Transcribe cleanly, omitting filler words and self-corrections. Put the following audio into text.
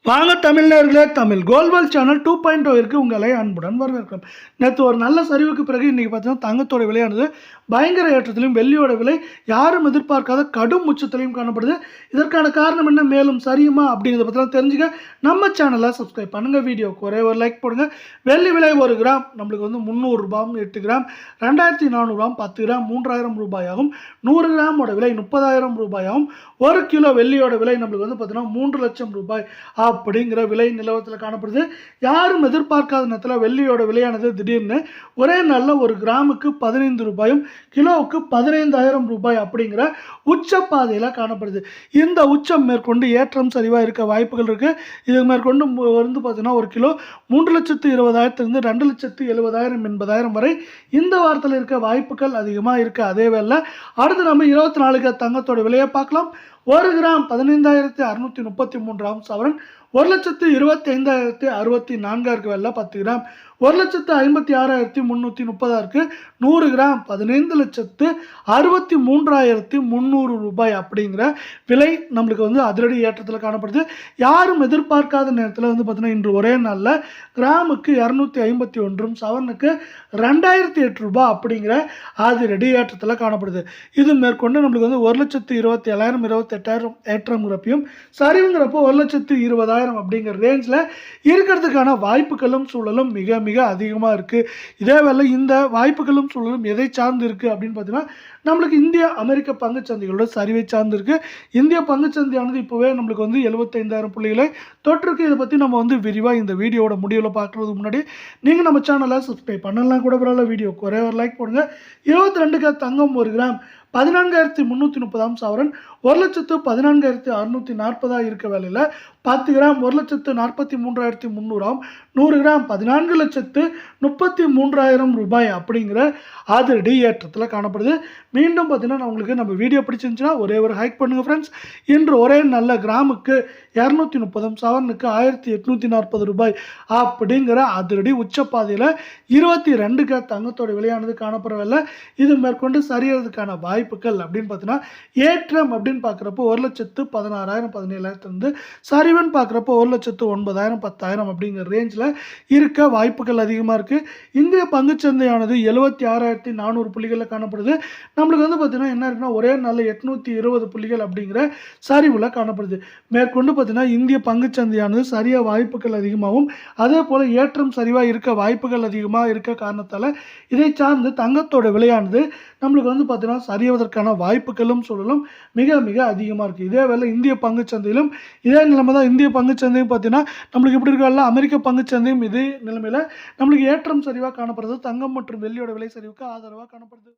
வாங்க தமிழர்களே, தமிழ் கோல்வால் சேனல் 2.0 உங்களை அன்புடன் வரவேற்கிறோம். நேற்று ஒரு நல்ல சரிவுக்கு பிறகு இன்றைக்கி பார்த்தீங்கன்னா தங்கத்தோட விலையானது பயங்கர ஏற்றத்திலையும், வெள்ளியோட விலை யாரும் எதிர்பார்க்காத கடும் உச்சத்திலையும் காணப்படுது. இதற்கான காரணம் என்ன, மேலும் சரியுமா அப்படிங்கிறத பற்றிலாம் தெரிஞ்சுக்க நம்ம சேனலை சப்ஸ்கிரைப் பண்ணுங்கள். வீடியோக்கு ஒரே ஒரு லைக் போடுங்க. வெள்ளி விலை 1 கிராம் நம்மளுக்கு வந்து 300 ரூபாயும், 8 கிராம் 2400 ரூபாயும், 10 கிராம் 3000 ரூபாயாகும், 100 கிராமோட விலை 30,000 ரூபாயாகும், 1 கிலோ வெள்ளியோட விலை நம்மளுக்கு வந்து பார்த்தீங்கன்னா 3 லட்சம் ரூபாய் அப்படிங்கிற விலை நிலவரத்தில் காணப்படுது. யாரும் எதிர்பார்க்காத நேரத்தில் வெள்ளியோட விலையானது திடீர்னு ஒரே நாளில் 1 கிராமுக்கு 15 ரூபாயும், கிலோவுக்கு 15,000 ரூபாய் அப்படிங்கிற உச்ச பாதையில் காணப்படுது. இந்த உச்சம் மேற்கொண்டு ஏற்றம் சரிவாக இருக்க வாய்ப்புகள் இருக்குது. இது மேற்கொண்டு வந்து பார்த்தீங்கன்னா 1 கிலோ 3,20,000 2,70,000 80,000 வரை இந்த வாரத்தில் இருக்க வாய்ப்புகள் அதிகமாக இருக்குது. அதே வேளை அடுத்து நம்ம 24 தங்கத்தோட விலையை பார்க்கலாம். 1 கிராம் 15,633 சவரன் 1,25,064 இருக்கு. வெள்ளை 10 கிராம் 1,56,330 இருக்கு. 100 கிராம் 15,63,300 ரூபாய் அப்படிங்கிற விலை நம்மளுக்கு வந்து அதிரடி ஏற்றத்தில் காணப்படுது. யாரும் எதிர்பார்க்காத நேரத்தில் வந்து பார்த்தீங்கன்னா இன்று ஒரே நாளில் கிராமுக்கு 251 சவரனுக்கு 2,008 ரூபாய் அப்படிங்கிற அதிரடி ஏற்றத்தில் காணப்படுது. இது மேற்கொண்டு நம்மளுக்கு வந்து 1,27,000 28,000 ஏற்றங்கிறப்பையும், சரிவுங்கிறப்போ 1,20,000 அப்படிங்கிற ரேஞ்சில் இருக்கிறதுக்கான வாய்ப்புகளும் சூழலும் மிக மிக அதிகமாக இருக்குது. இதே வேளை இந்த வாய்ப்புகளும் சூழலும் எதை சார்ந்து இருக்குது அப்படின்னு பார்த்தீங்கன்னா நம்மளுக்கு இந்திய அமெரிக்க பங்குச்சந்தைகளோட சரிவை சார்ந்து இருக்குது. இந்திய பங்குச்சந்தையானது இப்போவே நம்மளுக்கு வந்து 75,000 புள்ளிகளை தொற்றுருக்கு. இதை பற்றி நம்ம வந்து விரிவாக இந்த வீடியோட முடிவில் பார்க்குறதுக்கு முன்னாடி நீங்கள் நம்ம சேனலை சப்ஸ்கிரைப் பண்ணலாம் கூட பரவாயில்ல. வீடியோக்கு ஒரே ஒரு லைக் போடுங்க. 22 தங்கம் 1 கிராம் 14,330 சவரன் 1,14,640 இருக்க வேலையில் 10 கிராம் 1,43,300 100 கிராம் 14,33,000 ரூபாய் அப்படிங்கிற அதிரடி ஏற்றத்தில் காணப்படுது. மீண்டும் பார்த்தீங்கன்னா உங்களுக்கு நம்ம வீடியோ பிடிச்சிருந்துச்சுன்னா ஒரே ஒரு ஹைக் பண்ணுங்கள் ஃப்ரெண்ட்ஸ். இன்று ஒரே நல்ல கிராமுக்கு 230 சவரனுக்கு 1,840 ரூபாய் அப்படிங்கிற அதிரடி உச்சப்பாதையில் 22 தங்கத்தோட விலையானது காணப்படவில்லை. இது மேற்கொண்டு சரியறதுக்கான வாய்ப்புகள் அப்படின்னு பார்த்தீங்கன்னா ஏற்றம் அப்படின்னு பார்க்குறப்போ 1,16,000 17,000 சரிவுன்னு பார்க்குறப்போ 1,09,000 10,000 அப்படிங்கிற ரேஞ்சில் இருக்க வாய்ப்புகள் அதிகமாக இருக்குது. இந்திய பங்குச்சந்தையானது 76,400 புள்ளிகளில் காணப்படுது. நம்மளுக்கு வந்து பார்த்தீங்கன்னா என்ன இருக்குன்னா ஒரே நாளில் 820 புள்ளிகள் அப்படிங்கிற சரிவில் காணப்படுது. மேற்கொண்டு பார்த்தீங்கன்னா இந்திய பங்குச்சந்தையானது சரியாக வாய்ப்புகள் அதிகமாகவும், அதே போல் ஏற்றம் சரிவாக இருக்க வாய்ப்புகள் அதிகமாக இருக்க காரணத்தால் இதை சார்ந்து தங்கத்தோட விலையானது நம்மளுக்கு வந்து பார்த்தீங்கன்னா சரியவதற்கான வாய்ப்புகளும் சூழலும் மிக மிக அதிகமாக இருக்குது. இதே வேளை இந்திய பங்குச்சந்தையிலும் இதே நிலைமை தான். இந்திய பங்குச்சந்தையும் பார்த்தீங்கன்னா நம்மளுக்கு எப்படி இருக்கா, அமெரிக்க பங்குச்சந்தையும் இதே நிலைமையில் நம்மளுக்கு ஏற்றம் சரிவாக காணப்படுறது. தங்கம் மற்றும் வெள்ளியோட விலை சரிவுக்கு ஆதரவாக காணப்படுது.